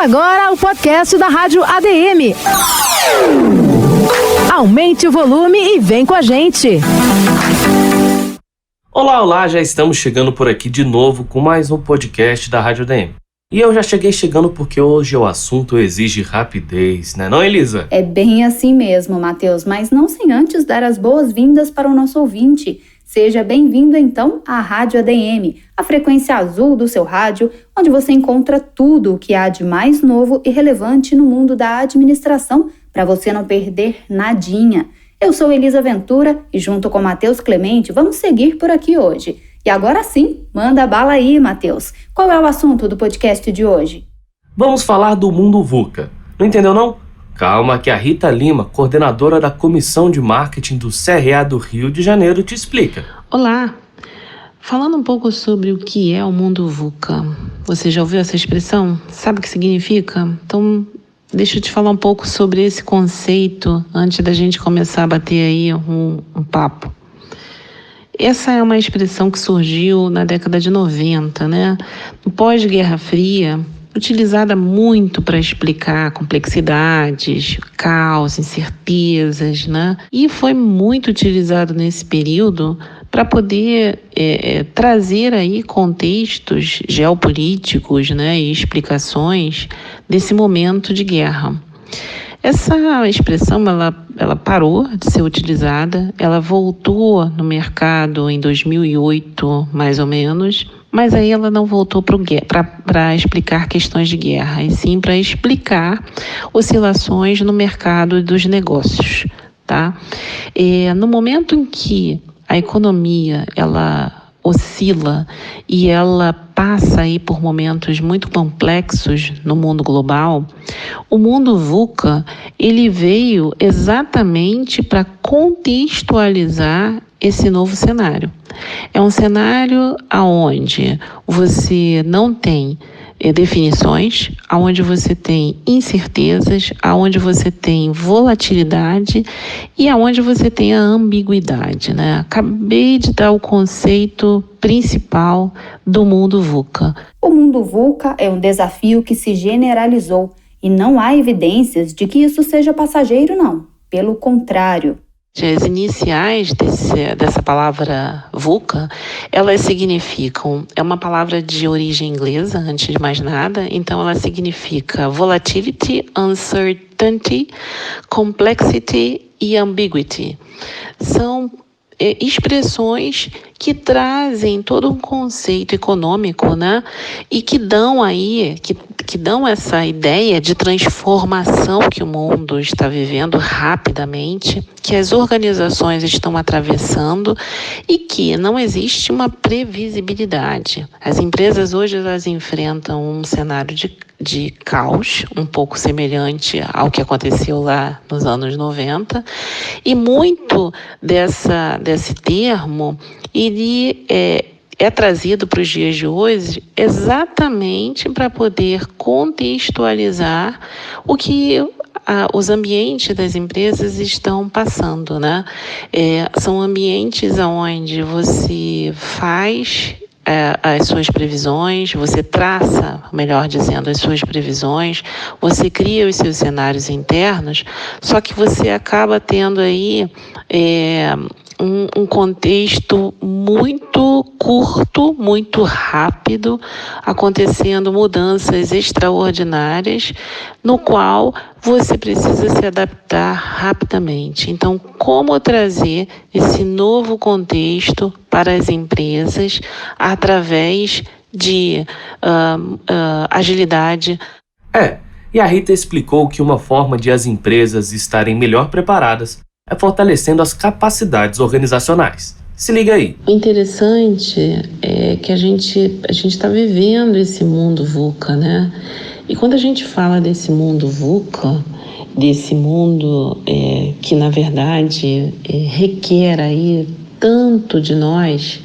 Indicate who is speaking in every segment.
Speaker 1: agora o podcast da Rádio ADM. Aumente o volume e vem com a gente.
Speaker 2: Olá, já estamos chegando por aqui de novo com mais um podcast da Rádio ADM. E eu já cheguei chegando porque hoje o assunto exige rapidez, né não, Elisa?
Speaker 3: É bem assim mesmo, Matheus, mas não sem antes dar as boas-vindas para o nosso ouvinte. Seja bem-vindo, então, à Rádio ADM, a frequência azul do seu rádio, onde você encontra tudo o que há de mais novo e relevante no mundo da administração, para você não perder nadinha. Eu sou Elisa Ventura e, junto com Matheus Clemente, vamos seguir por aqui hoje. E agora sim, manda bala aí, Matheus. Qual é o assunto do podcast de hoje?
Speaker 2: Vamos falar do mundo VUCA. Não entendeu, não? Calma que a Rita Lima, coordenadora da Comissão de Marketing do CRA do Rio de Janeiro, te explica.
Speaker 4: Olá! Falando um pouco sobre o que é o mundo VUCA. Você já ouviu essa expressão? Sabe o que significa? Então, deixa eu te falar um pouco sobre esse conceito antes da gente começar a bater aí um papo. Essa é uma expressão que surgiu na década de 90, né? No pós-Guerra Fria, utilizada muito para explicar complexidades, caos, incertezas, né? E foi muito utilizado nesse período para poder trazer aí contextos geopolíticos, né, e explicações desse momento de guerra. Essa expressão ela parou de ser utilizada, ela voltou no mercado em 2008, mais ou menos, mas aí ela não voltou para explicar questões de guerra, e sim para explicar oscilações no mercado dos negócios, tá? No momento em que a economia ela oscila e ela passa aí por momentos muito complexos no mundo global, o mundo VUCA ele veio exatamente para contextualizar esse novo cenário. É um cenário onde você não tem definições, onde você tem incertezas, onde você tem volatilidade e onde você tem a ambiguidade, né? Acabei de dar o conceito principal do mundo VUCA.
Speaker 3: O mundo VUCA é um desafio que se generalizou e não há evidências de que isso seja passageiro, não. Pelo contrário.
Speaker 4: As iniciais dessa palavra VUCA, elas significam, é uma palavra de origem inglesa, antes de mais nada, então ela significa volatility, uncertainty, complexity e ambiguity. São expressões que trazem todo um conceito econômico, né? E que dão aí, que dão essa ideia de transformação que o mundo está vivendo rapidamente, que as organizações estão atravessando e que não existe uma previsibilidade. As empresas hoje elas enfrentam um cenário de caos, um pouco semelhante ao que aconteceu lá nos anos 90, e muito desse termo ele é trazido para os dias de hoje exatamente para poder contextualizar o que os ambientes das empresas estão passando, né? São ambientes onde você faz as suas previsões, você traça, melhor dizendo, as suas previsões, você cria os seus cenários internos, só que você acaba tendo aí um contexto muito curto, muito rápido, acontecendo mudanças extraordinárias, no qual você precisa se adaptar rapidamente. Então, como trazer esse novo contexto para as empresas através de agilidade?
Speaker 2: E a Rita explicou que uma forma de as empresas estarem melhor preparadas é fortalecendo as capacidades organizacionais. Se liga aí.
Speaker 4: O interessante é que a gente está vivendo esse mundo VUCA, né? E quando a gente fala desse mundo VUCA, desse mundo que, na verdade, requer aí tanto de nós,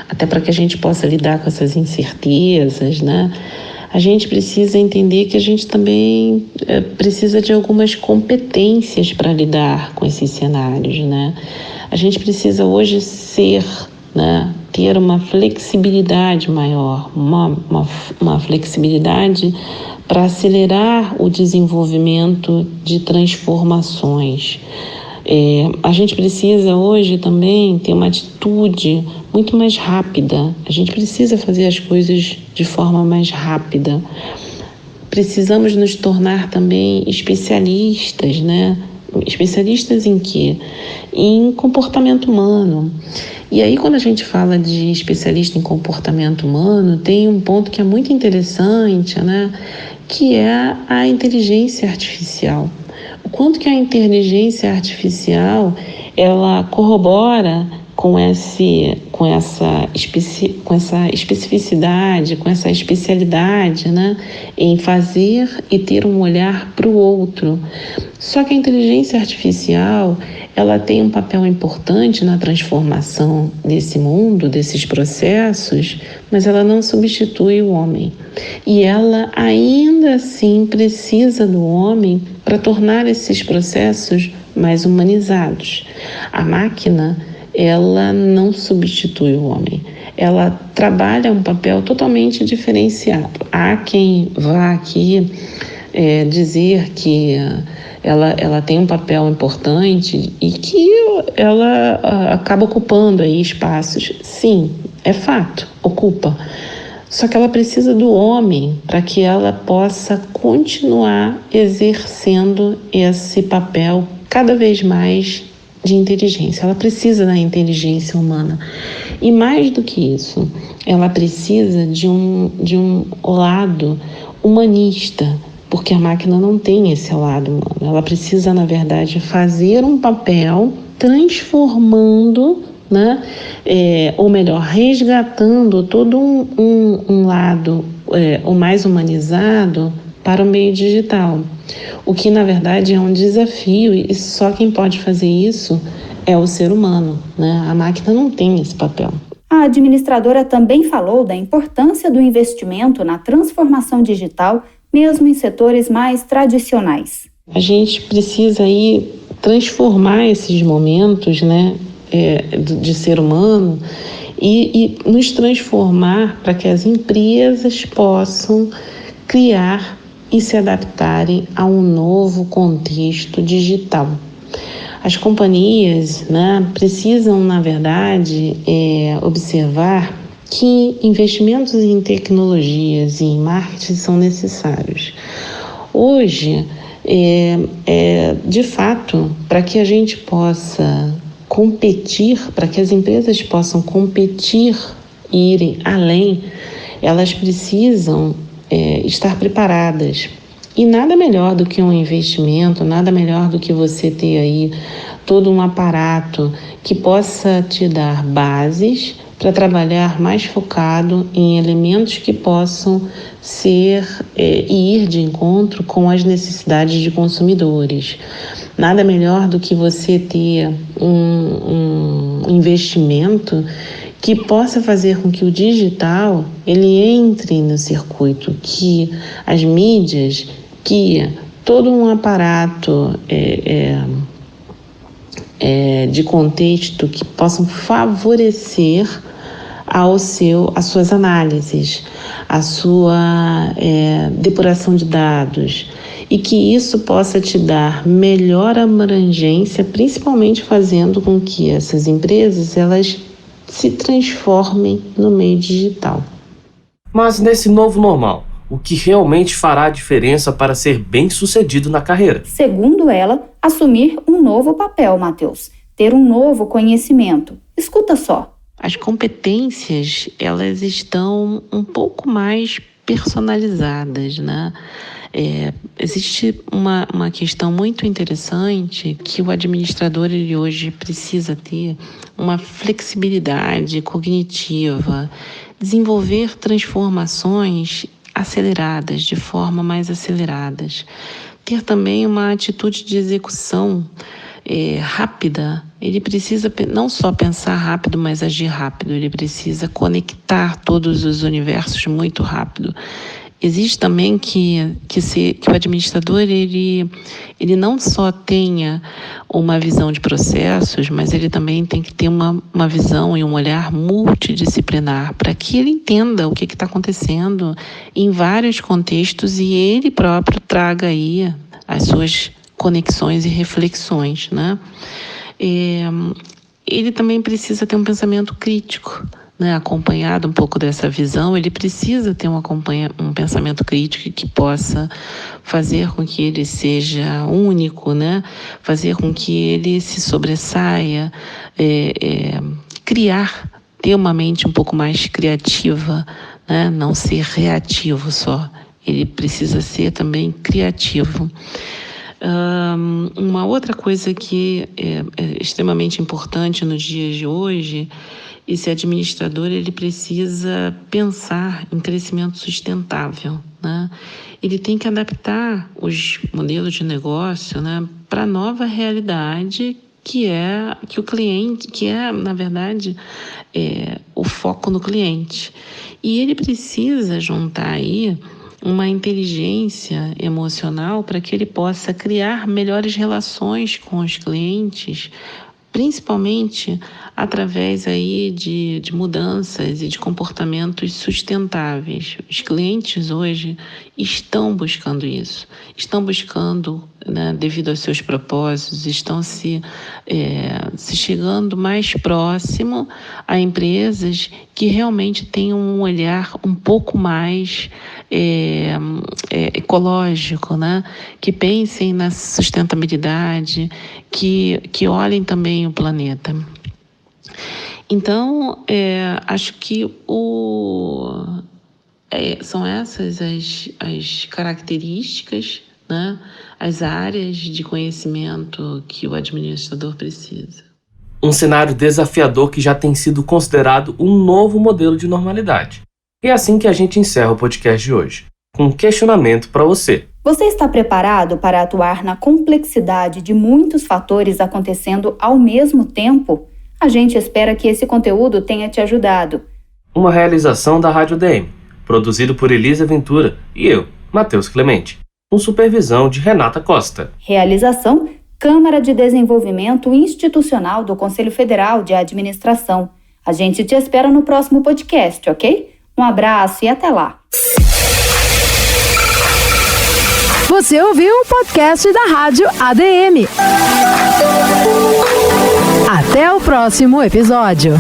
Speaker 4: até para que a gente possa lidar com essas incertezas, né? A gente precisa entender que a gente também precisa de algumas competências para lidar com esses cenários, né? A gente precisa hoje ser, né, ter uma flexibilidade maior, uma flexibilidade para acelerar o desenvolvimento de transformações. A gente precisa hoje também ter uma atitude muito mais rápida. A gente precisa fazer as coisas de forma mais rápida. Precisamos nos tornar também especialistas, né? Especialistas em quê? Em comportamento humano. E aí, quando a gente fala de especialista em comportamento humano, tem um ponto que é muito interessante, né? Que é a inteligência artificial. O quanto que a inteligência artificial ela corrobora com essa especificidade, com essa especialidade, né, em fazer e ter um olhar para o outro. Só que a inteligência artificial ela tem um papel importante na transformação desse mundo, desses processos, mas ela não substitui o homem. E ela ainda assim precisa do homem para tornar esses processos mais humanizados. A máquina, ela não substitui o homem. Ela trabalha um papel totalmente diferenciado. Há quem vá aqui dizer que ela tem um papel importante e que ela acaba ocupando aí espaços. Sim, é fato, ocupa. Só que ela precisa do homem para que ela possa continuar exercendo esse papel cada vez mais de inteligência. Ela precisa da inteligência humana. E mais do que isso, ela precisa de um lado humanista, porque a máquina não tem esse lado humano. Ela precisa, na verdade, fazer um papel transformando, né? Ou melhor, resgatando todo um lado o mais humanizado para o meio digital. O que, na verdade, é um desafio e só quem pode fazer isso é o ser humano, né? A máquina não tem esse papel.
Speaker 3: A administradora também falou da importância do investimento na transformação digital, mesmo em setores mais tradicionais.
Speaker 4: A gente precisa aí transformar esses momentos, né, de ser humano e nos transformar para que as empresas possam criar e se adaptarem a um novo contexto digital. As companhias, né, precisam, na verdade, observar que investimentos em tecnologias e em marketing são necessários. Hoje, de fato, para que a gente possa competir, para que as empresas possam competir e irem além, elas precisam estar preparadas. E nada melhor do que um investimento, nada melhor do que você ter aí todo um aparato que possa te dar bases para trabalhar mais focado em elementos que possam ser e ir de encontro com as necessidades de consumidores. Nada melhor do que você ter um investimento que possa fazer com que o digital ele entre no circuito, que as mídias, que todo um aparato de contexto que possam favorecer as suas análises, a sua depuração de dados, e que isso possa te dar melhor abrangência, principalmente fazendo com que essas empresas elas se transformem no meio digital.
Speaker 2: Mas nesse novo normal, o que realmente fará a diferença para ser bem-sucedido na carreira?
Speaker 3: Segundo ela, assumir um novo papel, Matheus, ter um novo conhecimento. Escuta só.
Speaker 4: As competências, elas estão um pouco mais personalizadas, né? Existe uma questão muito interessante que o administrador ele hoje precisa ter uma flexibilidade cognitiva, desenvolver transformações aceleradas, de forma mais aceleradas, ter também uma atitude de execução rápida. Ele precisa não só pensar rápido, mas agir rápido. Ele precisa conectar todos os universos muito rápido. Existe também que o administrador ele não só tenha uma visão de processos, mas ele também tem que ter uma visão e um olhar multidisciplinar para que ele entenda o que está acontecendo em vários contextos e ele próprio traga aí as suas conexões e reflexões, né? Ele também precisa ter um pensamento crítico, né, acompanhado um pouco dessa visão. Ele precisa ter um pensamento crítico que possa fazer com que ele seja único, né, fazer com que ele se sobressaia, ter uma mente um pouco mais criativa, né, não ser reativo só. Ele precisa ser também criativo. Uma outra coisa que é extremamente importante nos dias de hoje, esse administrador ele precisa pensar em crescimento sustentável, né? Ele tem que adaptar os modelos de negócio, né, para a nova realidade que o cliente, que é, na verdade, o foco no cliente. E ele precisa juntar aí uma inteligência emocional para que ele possa criar melhores relações com os clientes, principalmente através aí de mudanças e de comportamentos sustentáveis. Os clientes hoje estão buscando isso, estão buscando, né, devido aos seus propósitos, estão se chegando mais próximo a empresas que realmente tenham um olhar um pouco mais ecológico, né? Que pensem na sustentabilidade, que olhem também o planeta. Então, acho que são essas as características, né? As áreas de conhecimento que o administrador precisa.
Speaker 2: Um cenário desafiador que já tem sido considerado um novo modelo de normalidade. E é assim que a gente encerra o podcast de hoje, com um questionamento para você.
Speaker 3: Você está preparado para atuar na complexidade de muitos fatores acontecendo ao mesmo tempo? A gente espera que esse conteúdo tenha te ajudado.
Speaker 2: Uma realização da Rádio ADM, produzido por Elisa Ventura e eu, Matheus Clemente, com supervisão de Renata Costa.
Speaker 3: Realização: Câmara de Desenvolvimento Institucional do Conselho Federal de Administração. A gente te espera no próximo podcast, ok? Um abraço e até lá!
Speaker 1: Você ouviu o podcast da Rádio ADM. Até o próximo episódio.